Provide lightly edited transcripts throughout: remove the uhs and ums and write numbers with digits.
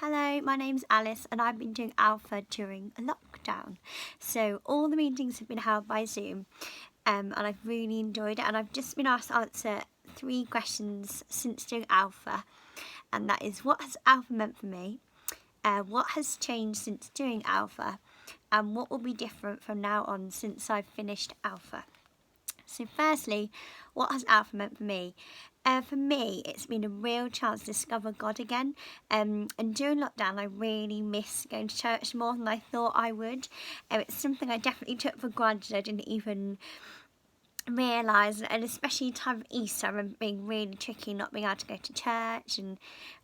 Hello, my name's Alice and I've been doing Alpha during lockdown. So all the meetings have been held by Zoom and I've really enjoyed it, and I've just been asked to answer 3 questions since doing Alpha, and that is, what has Alpha meant for me? What has changed since doing Alpha? And what will be different from now on since I've finished Alpha? So firstly, what has Alpha meant for me? For me, it's been a real chance to discover God again. And during lockdown, I really missed going to church more than I thought I would. It's something I definitely took for granted. I didn't even realise, and especially time of Easter, I remember being really tricky not being able to go to church, and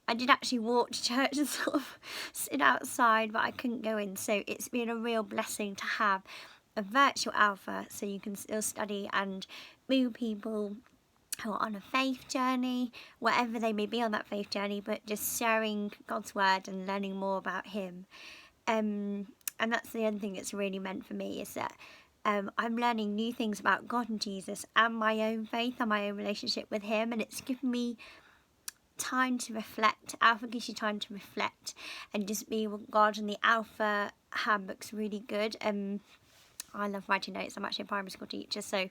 I did actually walk to church and sort of sit outside, but I couldn't go in. So it's been a real blessing to have a virtual Alpha so you can still study and meet people who are on a faith journey, whatever they may be on that faith journey, but just sharing God's word and learning more about Him. And that's the other thing that's really meant for me, is that I'm learning new things about God and Jesus and my own faith and my own relationship with Him, and it's given me time to reflect. Alpha gives you time to reflect and just be with God, and the Alpha handbook's really good. I love writing notes. I'm actually a primary school teacher, so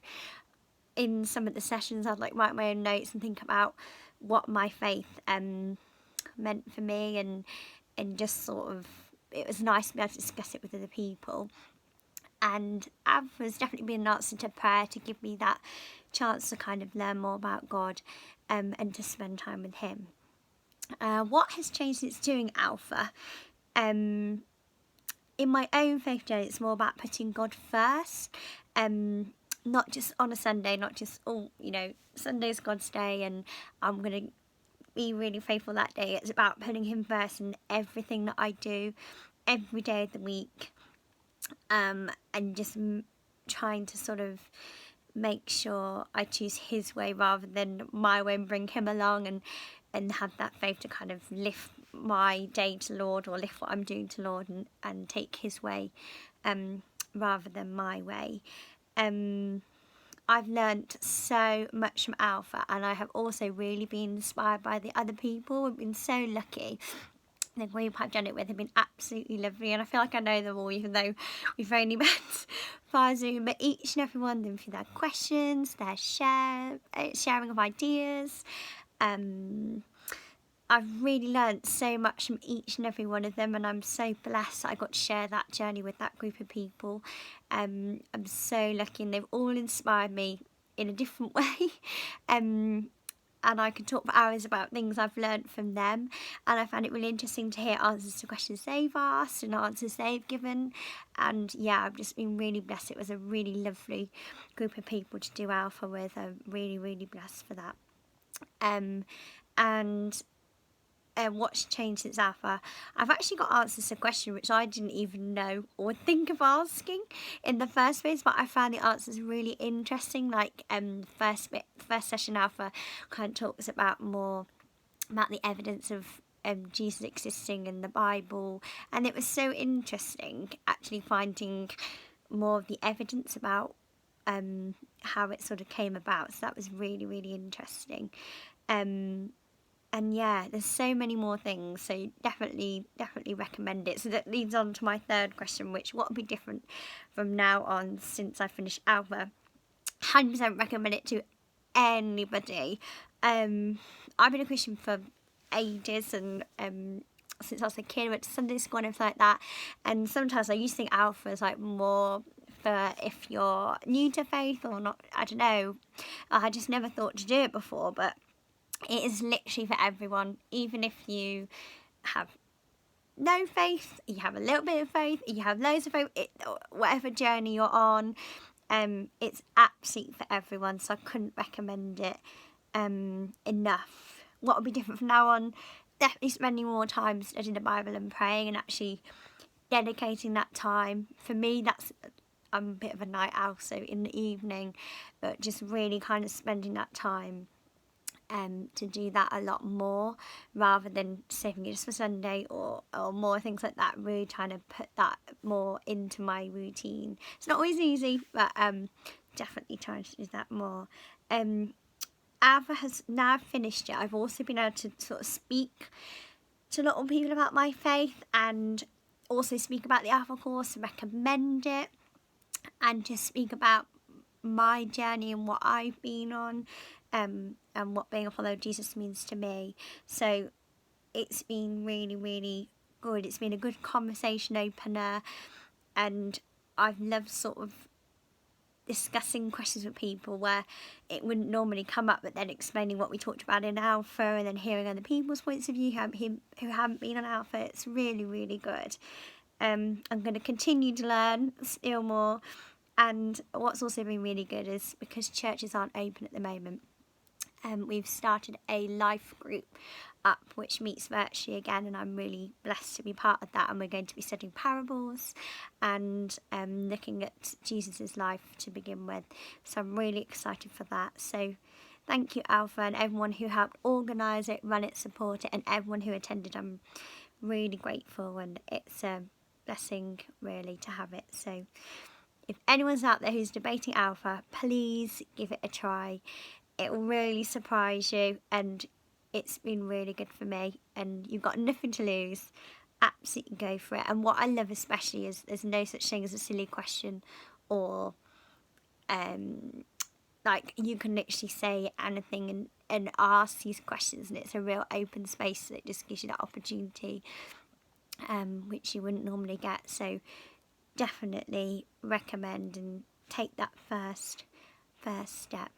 in some of the sessions I'd write my own notes and think about what my faith meant for me, and just sort of, it was nice to be able to discuss it with other people. And Alpha has definitely been an answer to prayer to give me that chance to kind of learn more about God and to spend time with Him. What has changed since doing Alpha? In my own faith journey, it's more about putting God first. Not just on a Sunday, not just, Sunday's God's day and I'm going to be really faithful that day. It's about putting Him first in everything that I do, every day of the week, and just trying to sort of make sure I choose His way rather than my way, and bring Him along and have that faith to kind of lift my day to Lord, or lift what I'm doing to Lord, and take His way rather than my way. I've learnt so much from Alpha, and I have also really been inspired by the other people. We've been so lucky. The group I've done it with have been absolutely lovely, and I feel like I know them all, even though we've only met via Zoom. But each and every one of them, through their questions, their sharing of ideas, I've really learnt so much from each and every one of them, and I'm so blessed that I got to share that journey with that group of people. I'm so lucky, and they've all inspired me in a different way. And I could talk for hours about things I've learnt from them, and I found it really interesting to hear answers to questions they've asked and answers they've given. And yeah, I've just been really blessed. It was a really lovely group of people to do Alpha with. I'm really, really blessed for that. And what's changed since Alpha? I've actually got answers to a question which I didn't even know or think of asking in the first place, but I found the answers really interesting. First session Alpha kind of talks about more about the evidence of Jesus existing in the Bible, and it was so interesting actually finding more of the evidence about how it sort of came about. So that was really, really interesting. And yeah, there's so many more things, so definitely recommend it. So that leads on to my third question, which, what will be different from now on since I finished Alpha? 100% recommend it to anybody. I've been a Christian for ages, and since I was a kid, I went to Sunday school and everything like that. And sometimes I used to think Alpha is more for if you're new to faith or not. I don't know. I just never thought to do it before, but it is literally for everyone. Even if you have no faith, you have a little bit of faith, you have loads of faith, whatever journey you're on, it's absolutely for everyone. So I couldn't recommend it enough. What will be different from now on? Definitely spending more time studying the Bible and praying, and actually dedicating that time. For me, I'm a bit of a night owl, so in the evening, but just really kind of spending that time to do that a lot more, rather than saving it just for Sunday or more things like that. Really trying to put that more into my routine. It's not always easy, but definitely trying to do that more. Alpha has now finished it. I've also been able to sort of speak to a lot of people about my faith, and also speak about the Alpha course, recommend it, and just speak about my journey and what I've been on, and what being a follower of Jesus means to me. So it's been really, really good. It's been a good conversation opener, and I've loved sort of discussing questions with people where it wouldn't normally come up, but then explaining what we talked about in Alpha, and then hearing other people's points of view who haven't been on Alpha. It's really, really good. I'm going to continue to learn still more, and what's also been really good is because churches aren't open at the moment, we've started a life group up which meets virtually again, and I'm really blessed to be part of that, and we're going to be studying parables and looking at Jesus's life to begin with, so I'm really excited for that. So thank you, Alpha, and everyone who helped organise it, run it, support it, and everyone who attended. I'm really grateful, and it's a blessing really to have it. So if anyone's out there who's debating Alpha, please give it a try. It will really surprise you, and it's been really good for me, and you've got nothing to lose. Absolutely go for it. And what I love especially is there's no such thing as a silly question, or like you can literally say anything and ask these questions, and it's a real open space that just gives you that opportunity, which you wouldn't normally get. So definitely recommend and take that first step.